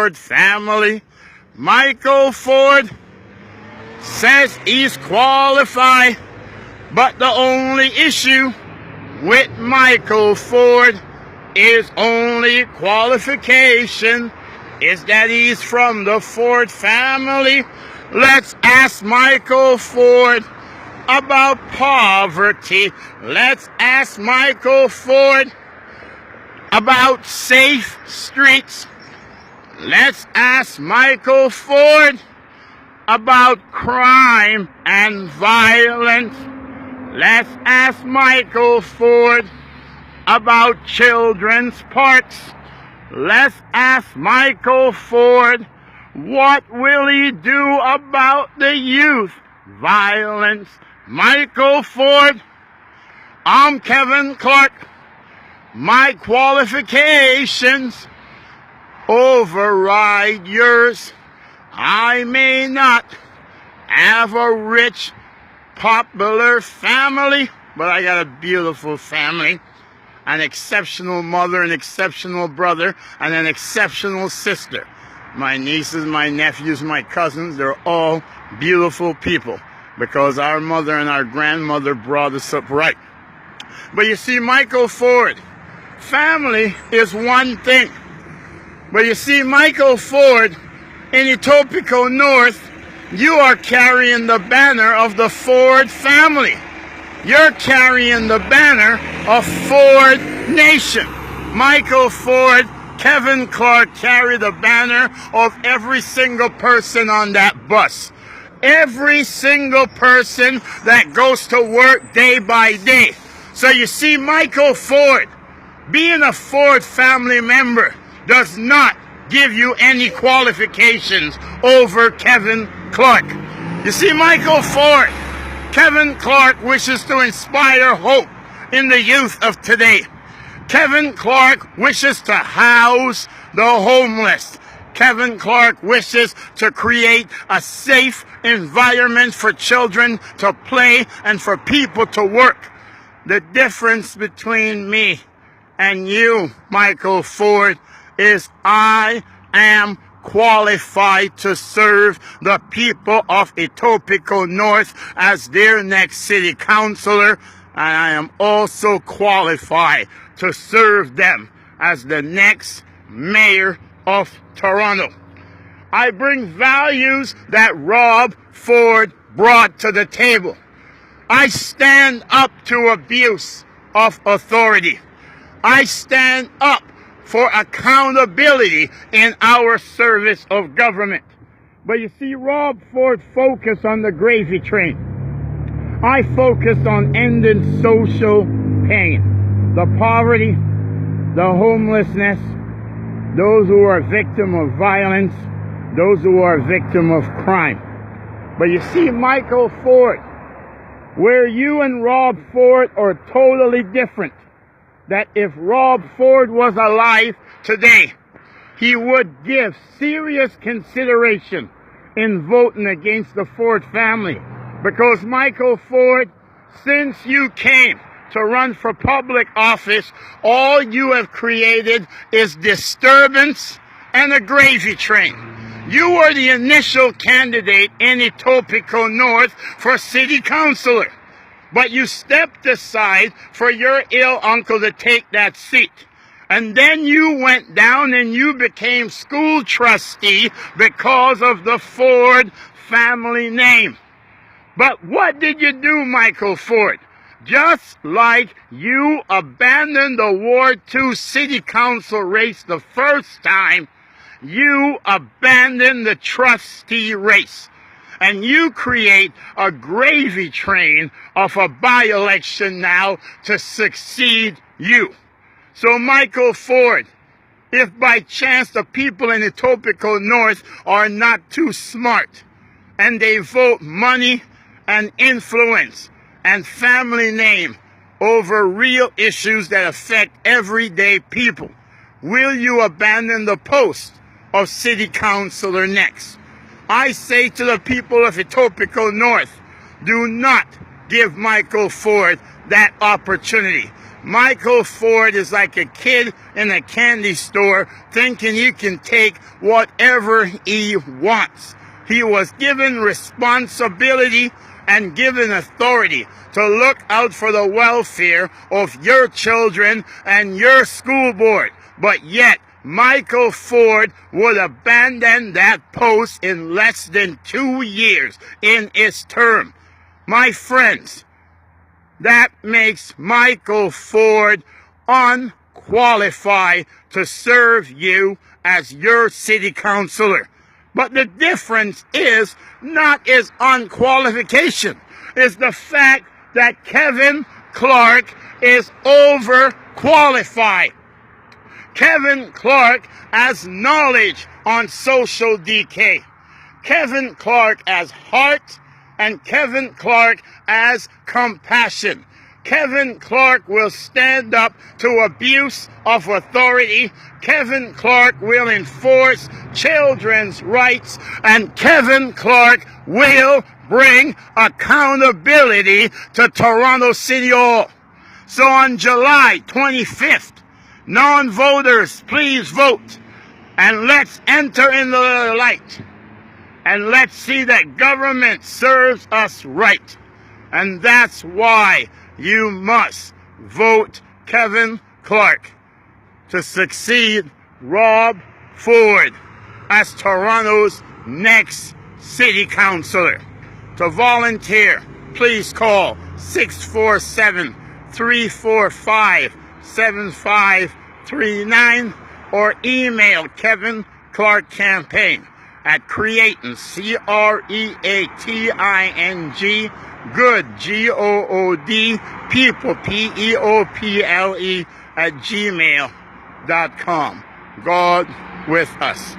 Ford family. Michael Ford says he's qualified, but the only issue with Michael Ford is only qualification is that he's from the Ford family. Let's ask Michael Ford about poverty. Let's ask Michael Ford about safe streets. Let's ask Michael Ford about crime and violence. Let's ask Michael Ford about children's parks. Let's ask Michael Ford, what will he do about the youth violence? Michael Ford, I'm Kevin Clarke. My qualifications override yours. I may not have a rich, popular family, but I got a beautiful family, an exceptional mother, an exceptional brother, and an exceptional sister. My nieces, my nephews, my cousins, they're all beautiful people because our mother and our grandmother brought us up right. But you see, Michael Ford, family is one thing. But you see, Michael Ford, in Etobicoke North, you are carrying the banner of the Ford family. You're carrying the banner of Ford Nation. Michael Ford, Kevin Clarke carry the banner of every single person on that bus. Every single person that goes to work day by day. So you see, Michael Ford, being a Ford family member, does not give you any qualifications over Kevin Clarke. You see, Michael Ford, Kevin Clarke wishes to inspire hope in the youth of today. Kevin Clarke wishes to house the homeless. Kevin Clarke wishes to create a safe environment for children to play and for people to work. The difference between me and you, Michael Ford, is I am qualified to serve the people of Etobicoke North as their next city councillor, and I am also qualified to serve them as the next mayor of Toronto. I bring values that Rob Ford brought to the table. I stand up to abuse of authority. I stand up for accountability in our service of government. But you see, Rob Ford focused on the gravy train. I focused on ending social pain, the poverty, the homelessness, those who are victim of violence, those who are victim of crime. But you see, Michael Ford, where you and Rob Ford are totally different, that if Rob Ford was alive today, he would give serious consideration in voting against the Ford family. Because Michael Ford, since you came to run for public office, all you have created is disturbance and a gravy train. You were the initial candidate in Etobicoke North for city councillor, but you stepped aside for your ill uncle to take that seat. And then you went down and you became school trustee because of the Ford family name. But what did you do, Michael Ford? Just like you abandoned the Ward 2 City Council race the first time, you abandoned the trustee race. And you create a gravy train of a by-election now to succeed you. So Michael Ford, if by chance the people in Etobicoke North are not too smart and they vote money and influence and family name over real issues that affect everyday people, will you abandon the post of city councillor next? I say to the people of Etobicoke North, do not give Michael Ford that opportunity. Michael Ford is like a kid in a candy store thinking he can take whatever he wants. He was given responsibility and given authority to look out for the welfare of your children and your school board. But yet, Michael Ford would abandon that post in less than 2 years in his term. My friends, that makes Michael Ford unqualified to serve you as your city councillor. But the difference is not his unqualification. It's the fact that Kevin Clarke is overqualified. Kevin Clarke has knowledge on social decay. Kevin Clarke has heart, and Kevin Clarke has compassion. Kevin Clarke will stand up to abuse of authority. Kevin Clarke will enforce children's rights, and Kevin Clarke will bring accountability to Toronto City Hall. So on July 25th, non-voters, please vote, and let's enter into the light, and let's see that government serves us right. And that's why you must vote Kevin Clarke to succeed Rob Ford as Toronto's next city councillor. To volunteer, please call 647-345-7539 or email Kevin Clarke Campaign at creating, CREATING, good, GOOD, people, PEOPLE, at gmail.com. God with us.